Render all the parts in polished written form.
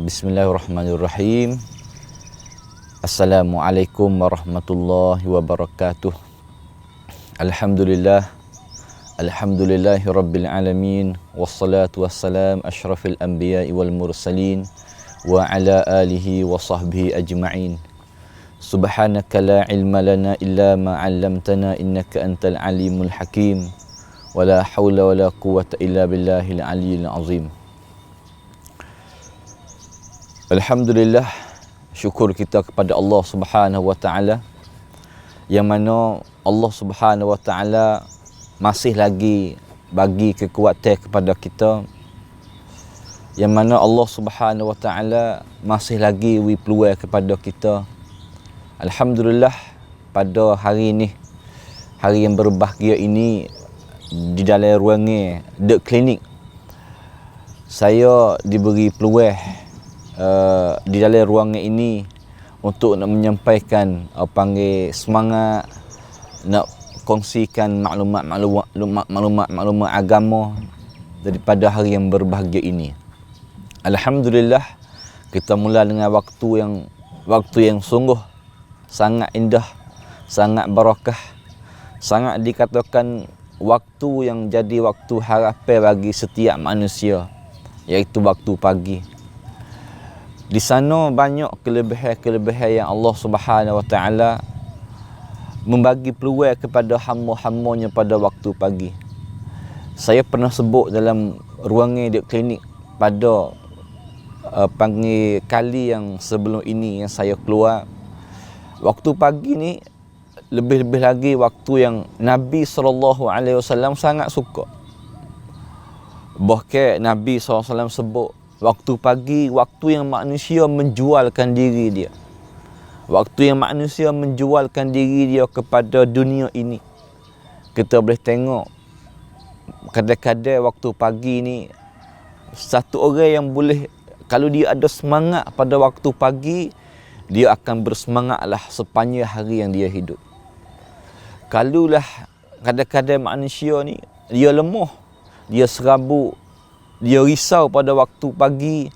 Bismillahirrahmanirrahim. Assalamualaikum warahmatullahi wabarakatuh. Alhamdulillahi rabbil alamin. Wassalatu wassalam asyrafil anbiya'i wal mursalin wa ala alihi wa sahbihi ajma'in. Subhanaka la ilma lana illa ma 'allamtana innaka antal alimul hakim. Wa la hawla wa la quwwata illa billahil aliyyil azim. Alhamdulillah, syukur kita kepada Allah Subhanahu wa taala, yang mana Allah Subhanahu wa taala masih lagi bagi kekuatan kepada kita, yang mana Allah Subhanahu wa taala masih lagi beri peluang kepada kita. Alhamdulillah, pada hari ini, hari yang berbahagia ini, di dalam ruangan The Clinic, saya diberi peluang di dalam ruangan ini untuk nak menyampaikan panggil semangat, nak kongsikan maklumat agama daripada hari yang berbahagia ini. Alhamdulillah, kita mula dengan waktu yang sungguh sangat indah, sangat barakah, sangat dikatakan waktu yang jadi waktu harapan bagi setiap manusia, iaitu waktu pagi. Di sana banyak kelebihan-kelebihan yang Allah Subhanahu wa taala membagi peluang kepada hamba-hambanya pada waktu pagi. Saya pernah sebut dalam ruangan The Clinic pada panggil kali yang sebelum ini yang saya keluar, waktu pagi ni lebih-lebih lagi waktu yang Nabi SAW sangat suka. Bahkan Nabi SAW sebut waktu pagi, waktu yang manusia menjualkan diri dia. Waktu yang manusia menjualkan diri dia kepada dunia ini. Kita boleh tengok kadang-kadang waktu pagi ni, satu orang yang boleh, kalau dia ada semangat pada waktu pagi, dia akan bersemangatlah sepanjang hari yang dia hidup. Kalulah kadang-kadang manusia ni, dia lemah, dia serabut, dia risau pada waktu pagi,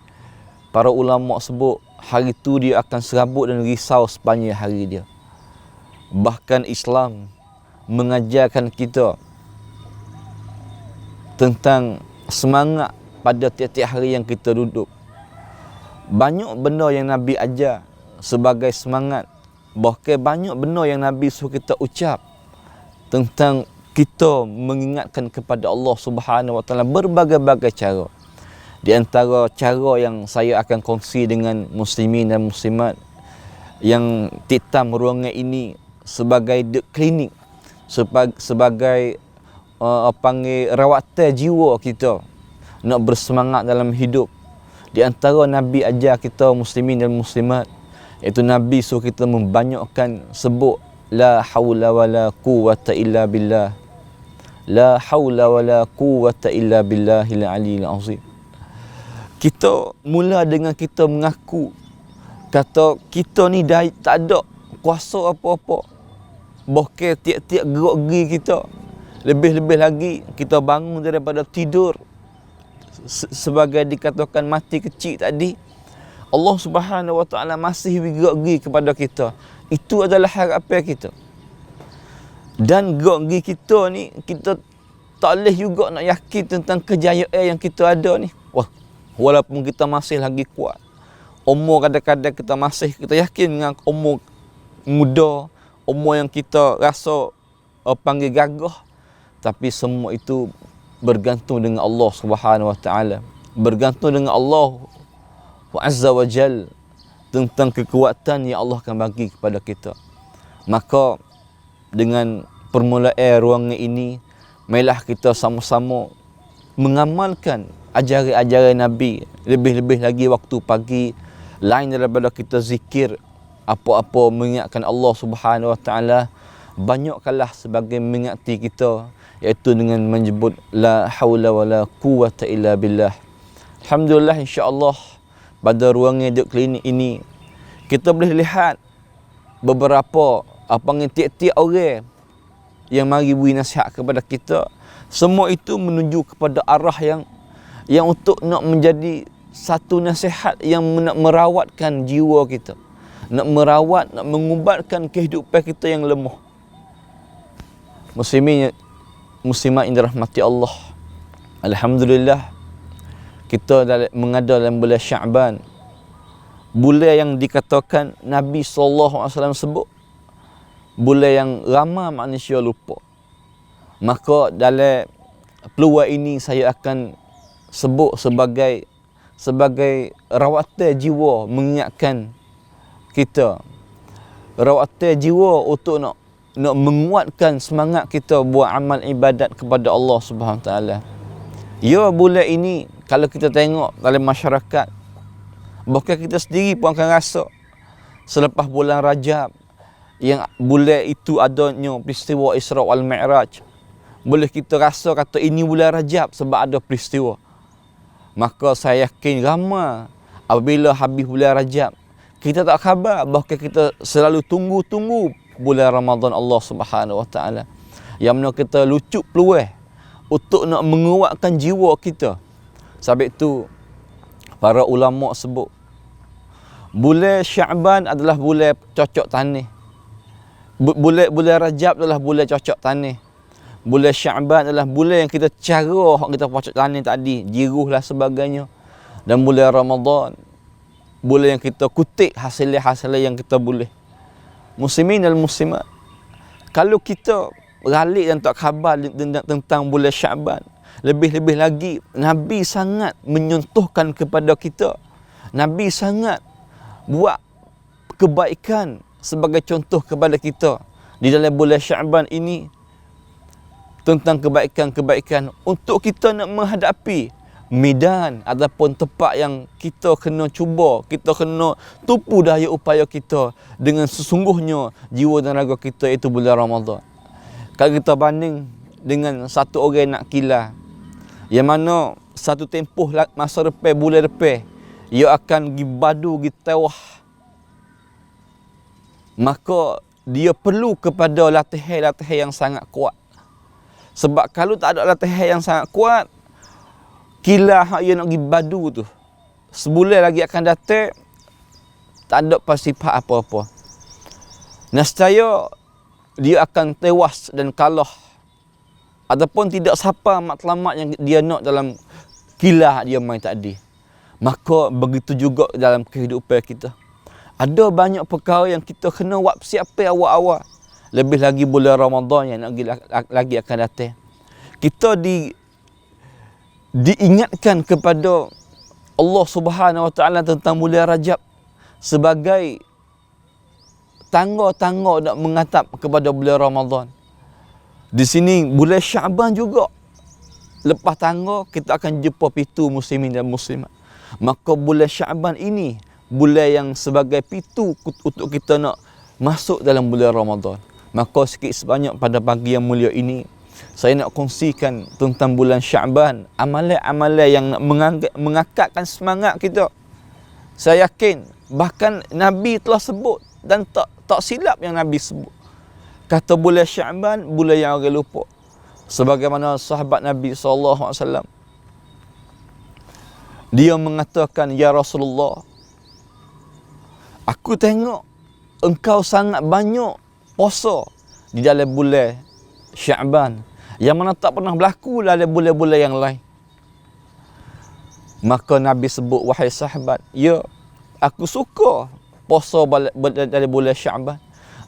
para ulama sebut hari itu dia akan serabut dan risau sepanjang hari dia. Bahkan Islam mengajarkan kita tentang semangat pada tiap-tiap hari yang kita duduk. Banyak benda yang Nabi ajar sebagai semangat. Bahkan banyak benda yang Nabi suruh kita ucap tentang kita mengingatkan kepada Allah Subhanahu wa taala berbagai-bagai cara. Di antara cara yang saya akan kongsi dengan muslimin dan muslimat yang titam ruangan ini sebagai The Clinic, sebagai panggil rawatan jiwa kita nak bersemangat dalam hidup. Di antara Nabi ajar kita muslimin dan muslimat, iaitu Nabi suruh kita membanyakkan sebut la haula wala quwwata illa billah. La haula wala quwwata illa billahil aliyyil azim. Kita mula dengan kita mengaku kata kita ni dah tak ada kuasa apa-apa. Bahkan tiap-tiap gerak geri kita, lebih-lebih lagi kita bangun daripada tidur sebagai dikatakan mati kecil tadi, Allah Subhanahu wa taala masih gerak geri kepada kita. Itu adalah harapan kita. Dan gerak kita ni, kita tak boleh juga nak yakin tentang kejayaan yang kita ada ni. Wah, walaupun kita masih lagi kuat, umur kadang-kadang kita yakin dengan umur muda, umur yang kita rasa panggil gagah, tapi semua itu bergantung dengan Allah Subhanahu wa taala, bergantung dengan Allah Azza wa Jal tentang kekuatan yang Allah akan bagi kepada kita. Maka dengan permulaan ruangan ini, marilah kita sama-sama mengamalkan ajaran-ajaran Nabi, lebih-lebih lagi waktu pagi, lain daripada kita zikir apa-apa mengingatkan Allah Subhanahu wa taala, banyakkanlah sebagai mengingati kita, iaitu dengan menyebut la haula wala quwwata illa billah. Alhamdulillah, insya-Allah pada ruangan The Clinic ini kita boleh lihat beberapa tiap-tiap orang yang mari beri nasihat kepada kita, semua itu menuju kepada arah yang untuk nak menjadi satu nasihat yang nak merawatkan jiwa kita, nak merawat, nak mengubatkan kehidupan kita yang lemah. Muslimin, muslimat yang dirahmati Allah, alhamdulillah kita mengada dalam bulan Sya'ban, bulan yang dikatakan Nabi SAW sebut bulan yang ramai manusia lupa. Maka dalam peluang ini saya akan sebut sebagai rawatan jiwa, mengingatkan kita, rawatan jiwa untuk nak menguatkan semangat kita buat amal ibadat kepada Allah Subhanahu Wa Taala. Ya, bulan ini kalau kita tengok dalam masyarakat, bahkan kita sendiri pun akan rasa selepas bulan Rajab, yang bulan itu adanya peristiwa Isra wal Mi'raj, boleh kita rasa kata ini bulan Rajab sebab ada peristiwa. Maka saya yakin ramai apabila habis bulan Rajab, kita tak khabar, bahkan kita selalu tunggu-tunggu bulan Ramadan Allah Subhanahu Wa Taala, yang mana kita lucuk peluang untuk nak menguatkan jiwa kita. Sebab itu para ulama sebut bulan Sya'ban adalah bulan cocok tanah. Bulan Rajab adalah bulan cocok tanah. Bulan Sya'ban adalah bulan yang kita cara kita cocok tanah tadi, jiruh lah sebagainya. Dan bulan Ramadan, bulan yang kita kutip hasil-hasil yang kita boleh. Muslimin dan muslimat, kalau kita balik dan tak khabar tentang bulan Sya'ban, lebih-lebih lagi Nabi sangat menyentuhkan kepada kita. Nabi sangat buat kebaikan sebagai contoh kepada kita di dalam bulan Sya'ban ini, tentang kebaikan-kebaikan untuk kita nak menghadapi medan ataupun tempat yang kita kena cuba, kita kena tupu daya upaya kita dengan sesungguhnya jiwa dan raga kita, itu bulan Ramadan. Kalau kita banding dengan satu orang nak kila, yang mana satu tempoh masa depan, bulan depan, ia akan pergi badu, pergi tewah, maka dia perlu kepada latihan-latihan yang sangat kuat. Sebab kalau tak ada latihan yang sangat kuat, kila yang nak pergi badu tu, sebulan lagi akan datang, tak ada pasifat apa-apa. Nescaya dia akan tewas dan kalah, ataupun tidak sampai matlamat yang dia nak dalam kila dia main tadi. Maka begitu juga dalam kehidupan kita. Ada banyak perkara yang kita kena buat persiapan awal-awal. Lebih lagi bulan Ramadan yang lagi akan datang. Kita diingatkan kepada Allah Subhanahu Wa Taala tentang bulan Rajab sebagai tangga-tangga nak mengatap kepada bulan Ramadan. Di sini bulan Sya'ban juga, lepas tangga kita akan jumpa pintu muslimin dan muslimat. Maka bulan Sya'ban ini bulan yang sebagai pintu untuk kita nak masuk dalam bulan Ramadan. Maka sikit sebanyak pada pagi yang mulia ini, saya nak kongsikan tentang bulan Sya'ban, amalan-amalan yang nak mengangkatkan semangat kita. Saya yakin bahkan Nabi telah sebut, dan tak silap yang Nabi sebut. Kata bulan Sya'ban, bulan yang orang lupa. Sebagaimana sahabat Nabi SAW, dia mengatakan, "Ya Rasulullah, aku tengok engkau sangat banyak puasa di dalam bulan Sya'ban, yang mana tak pernah berlaku dalam bulan-bulan yang lain." Maka Nabi sebut, "Wahai sahabat, ya, aku suka puasa dalam bulan Sya'ban.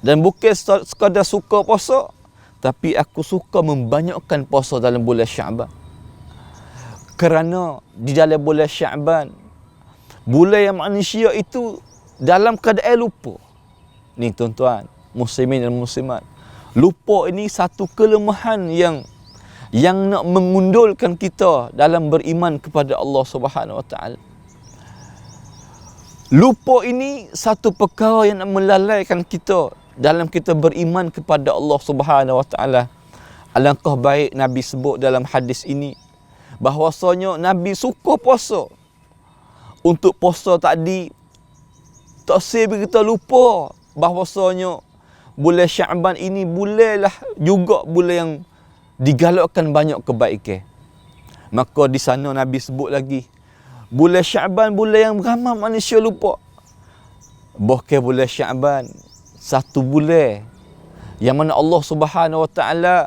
Dan bukan sekadar suka puasa, tapi aku suka membanyakkan puasa dalam bulan Sya'ban. Kerana di dalam bulan Sya'ban, bulan yang manusia itu dalam keadaan lupa." Ni tuan-tuan, muslimin dan muslimat, lupa ini satu kelemahan yang nak mengundulkan kita dalam beriman kepada Allah Subhanahu Wa Taala. Lupa ini satu perkara yang nak melalaikan kita dalam kita beriman kepada Allah Subhanahu Wa Taala. Alangkah baik Nabi sebut dalam hadis ini bahwasanya Nabi suka puasa. Untuk puasa tadi tak sebab kita lupa bahwasanya bulan Syaban ini bulanlah juga bulan yang digalakkan banyak kebaikan. Maka di sana Nabi sebut lagi, bulan Syaban bulan yang ramai manusia lupa. Bahkan bulan Syaban satu bulan yang mana Allah Subhanahu Wa Taala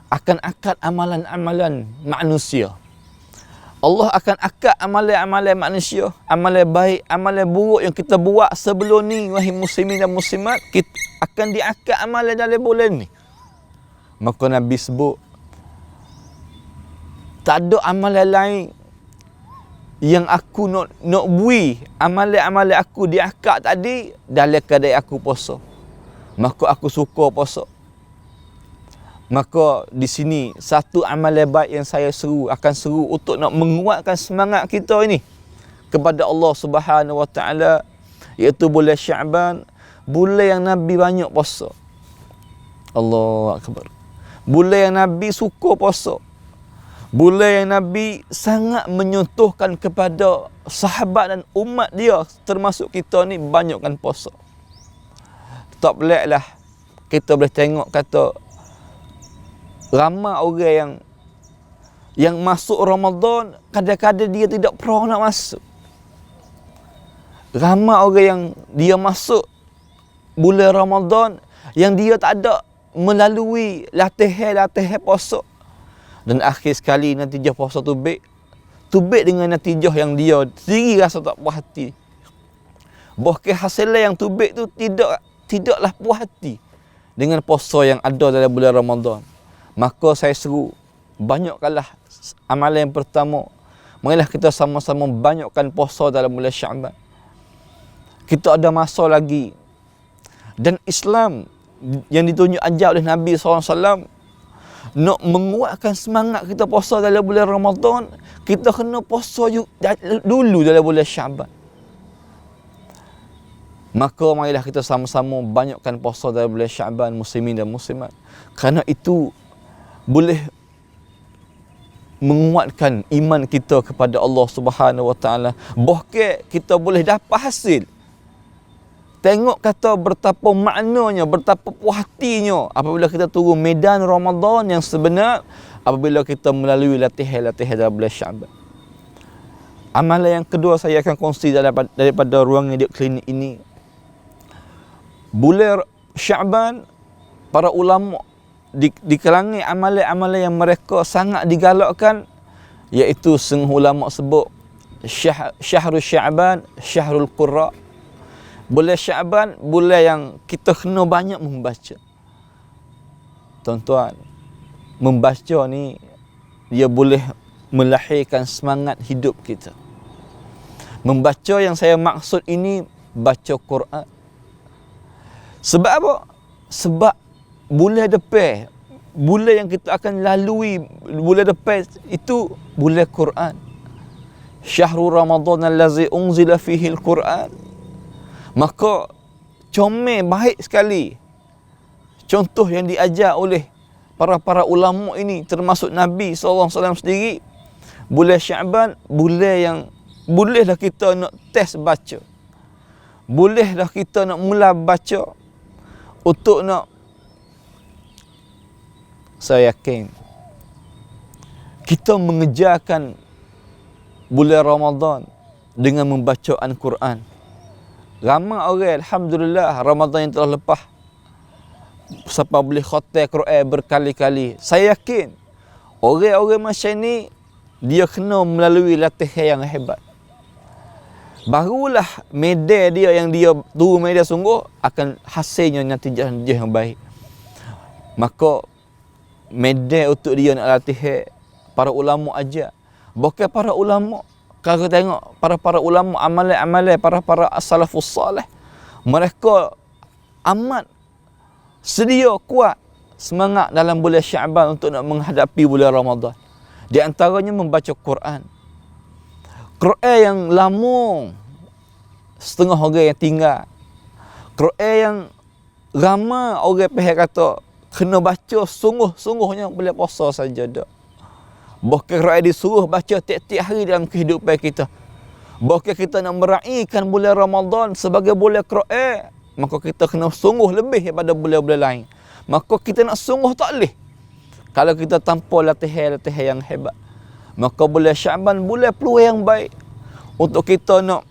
akan akad amalan-amalan manusia. Allah akan akad amalan-amalan manusia, amalan baik, amalan buruk yang kita buat sebelum ni, wahai muslimin dan muslimat, kita akan diakad amalan dalam bulan ni. Maka Nabi sebut, tak ada amalan lain yang aku nak bui amalan-amalan aku diakad tadi dalam keadaan aku puasa. Maka aku suka puasa. Maka di sini satu amalan baik yang saya akan seru untuk nak menguatkan semangat kita ini kepada Allah Subhanahu Wa Taala, iaitu bulan Syaban, bulan yang Nabi banyak puasa. Allahu Akbar. Bulan yang Nabi suka puasa. Bulan yang Nabi sangat menyentuhkan kepada sahabat dan umat dia, termasuk kita ni, banyakkan puasa. Tak peliklah kita boleh tengok kata ramai orang yang masuk Ramadan, kadang-kadang dia tidak pernah nak masuk. Ramai orang yang dia masuk bulan Ramadan yang dia tak ada melalui latihan puasa. Dan akhir sekali natijah puasa tu baik dengan natijah yang dia sendiri rasa tak puas hati. Bahkan hasilnya yang tu baik tu tidaklah puas hati dengan puasa yang ada dalam bulan Ramadan. Maka saya seru, banyakkanlah amalan yang pertama. Marilah kita sama-sama banyakkan puasa dalam bulan Syaban. Kita ada masa lagi. Dan Islam yang ditunjuk ajar oleh Nabi SAW, nak menguatkan semangat kita puasa dalam bulan Ramadan, kita kena puasa dulu dalam bulan Syaban. Maka marilah kita sama-sama banyakkan puasa dalam bulan Syaban, muslimin dan muslimat. Kerana itu boleh menguatkan iman kita kepada Allah Subhanahu Wa Taala. Bahkan kita boleh dapat hasil. Tengok kata betapa maknanya, betapa puas hatinya apabila kita turun medan Ramadan yang sebenar, apabila kita melalui latihan-latihan dalam bulan Syaban. Amalan yang kedua saya akan kongsi daripada ruang hidup klinik ini. Bulan Syaban, para ulama di kalangan amalan-amalan yang mereka sangat digalakkan, iaitu setengah ulama sebut Syahrul Syaban, Syahrul Qurra. Bulan Syaban, bulan yang kita kena banyak membaca. Tuan-tuan, membaca ni dia boleh melahirkan semangat hidup kita. Membaca yang saya maksud ini baca Quran. Sebab apa? Sebab bulan depan, bulan yang kita akan lalui bulan depan itu bulan Quran. Syahrul Ramadan allazi unzila fihi al-Quran. Maka comel baik sekali contoh yang diajar oleh para ulama ini, termasuk Nabi SAW sendiri. Bulan Syaban, bulan yang bolehlah kita nak test baca. Bolehlah kita nak mula baca untuk nak, saya yakin kita mengejarkan bulan Ramadan dengan membaca Al-Quran. Ramai orang, alhamdulillah, Ramadan yang telah lepas sampai boleh khatam Quran berkali-kali. Saya yakin orang-orang macam ni dia kena melalui latihan yang hebat. Barulah medan dia yang dia turun medan sungguh akan hasilnya natijah yang baik. Maka medan untuk dia nak latihan, para ulama ajar. Bukan para ulama, kalau kita tengok para ulama, amalan-amalan para as-salafus salih, mereka amat sedia kuat semangat dalam bulan Syaban untuk nak menghadapi bulan Ramadan. Di antaranya membaca Quran. Quran yang lama setengah orang yang tinggal. Quran yang ramai orang pihak kata kena baca sungguh-sungguhnya boleh puasa saja dah. Bahkan Quran disuruh baca tiap-tiap hari dalam kehidupan kita. Bahkan kita nak meraihkan bulan Ramadan sebagai bulan Quran. maka kita kena sungguh lebih daripada bulan-bulan lain. Maka kita nak sungguh tak boleh kalau kita tanpa latihan-latihan yang hebat. Maka bulan Syaban bulan peluang yang baik untuk kita nak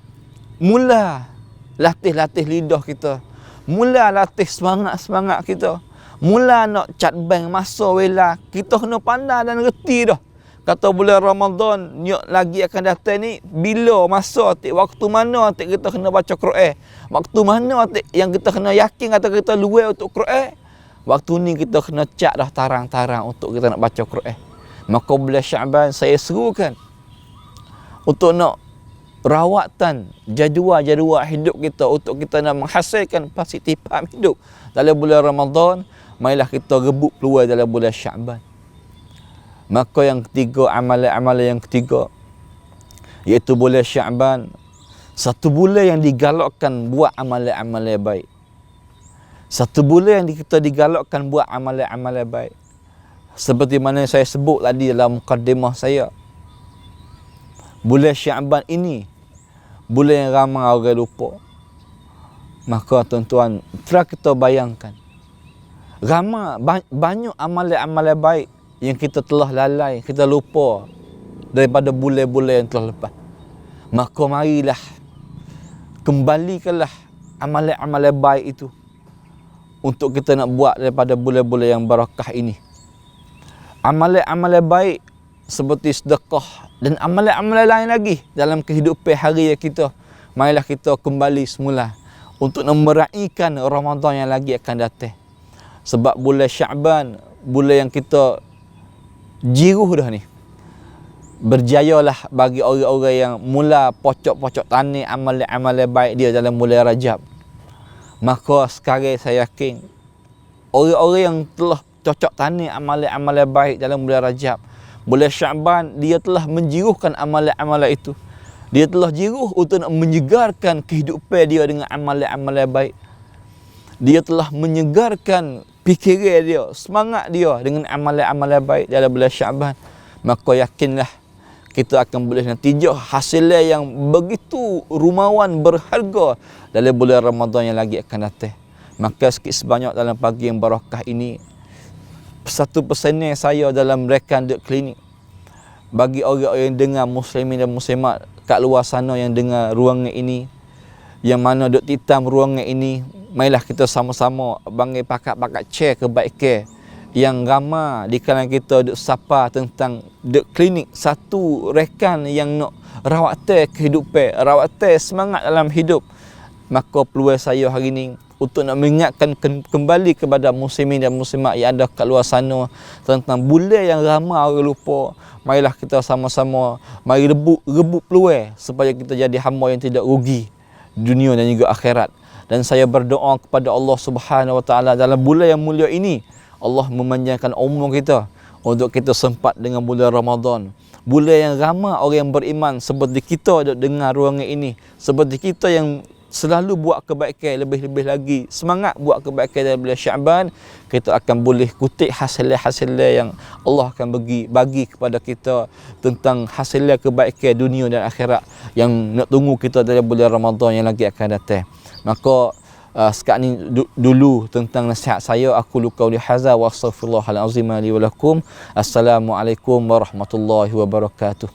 mula latih lidah kita, mula latih semangat kita, mula nak cat bank masa wela. Kita kena pandai dan reti dah. Kata bulan Ramadan nyok lagi akan datang ni, bila masa waktu mana kita kena baca Quran, waktu mana yang kita kena yakin kata kita luar untuk Quran. Waktu ni kita kena cat dah tarang-tarang untuk kita nak baca Quran. Maka bulan Syaban saya serukan untuk nak rawatan jadual hidup kita, untuk kita nak menghasilkan positifan hidup dalam bulan Ramadan. Marilah kita rebut peluang dalam bulan Syaban. Maka yang ketiga, amalan-amalan yang ketiga, iaitu bulan Syaban, satu bulan yang digalakkan buat amalan-amalan baik. Satu bulan yang kita digalakkan buat amalan-amalan baik. Seperti mana saya sebut tadi dalam mukadimah saya, bulan Syaban ini bulan yang ramai orang lupa. Maka tuan-tuan, telah kita bayangkan ramai banyak amalan-amalan baik yang kita telah lalai, kita lupa daripada bulan-bulan yang telah lepas. Maka marilah kembalikanlah amalan-amalan baik itu untuk kita nak buat daripada bulan-bulan yang barakah ini. Amalan-amalan baik seperti sedekah dan amalan-amalan lain lagi dalam kehidupan harian kita. Marilah kita kembali semula untuk meraihkan Ramadan yang lagi akan datang. Sebab bulan Syaban, bulan yang kita jiruh dah ni. Berjayalah bagi orang-orang yang mula pocok-pocok tanah amalan-amalan baik dia dalam bulan Rajab. Maka sekarang saya yakin orang-orang yang telah cocok tanah amalan-amalan baik dalam bulan Rajab, bulan Syaban, dia telah menjiruhkan amalan-amalan itu. Dia telah jiruh untuk nak menyegarkan kehidupan dia dengan amalan-amalan baik. Dia telah menyegarkan fikiran dia, semangat dia dengan amalan-amalan baik dalam bulan Syaban. Maka yakinlah kita akan boleh natijah hasilnya yang begitu rumawan, berharga dalam bulan Ramadan yang lagi akan datang. Maka sikit sebanyak dalam pagi yang barakah ini, satu pesanan saya dalam rekan dek klinik bagi orang-orang yang dengar, muslimin dan muslimat kat luar sana yang dengar ruangan ini, yang mana duk titam ruangan ini, marilah kita sama-sama banggai pakat-pakat share kebaikan yang ramai di kalangan kita duk sapa tentang duk klinik, satu rekan yang nak rawatan kehidupan, rawatan semangat dalam hidup. Maka peluang saya hari ini untuk nak mengingatkan kembali kepada muslimin dan muslimat yang ada kat luar sana tentang bulan yang ramai orang lupa. Marilah kita sama-sama mari rebut peluang supaya kita jadi hamba yang tidak rugi dunia dan juga akhirat. Dan saya berdoa kepada Allah Subhanahu Wa Taala dalam bulan yang mulia ini, Allah memanjangkan umur kita untuk kita sempat dengan bulan Ramadan. Bulan yang ramai orang yang beriman seperti kita dengar ruangan ini, seperti kita yang selalu buat kebaikan, lebih-lebih lagi semangat buat kebaikan dalam bulan Syaban, kita akan boleh kutip hasil-hasil yang Allah akan bagi kepada kita tentang hasil kebaikan dunia dan akhirat yang nak tunggu kita dalam bulan Ramadan yang lagi akan datang. Maka sekarang ni dulu tentang nasihat saya. Aku qauli hadza wa astaghfirullahal azim li wa lakum. Assalamualaikum warahmatullahi wabarakatuh.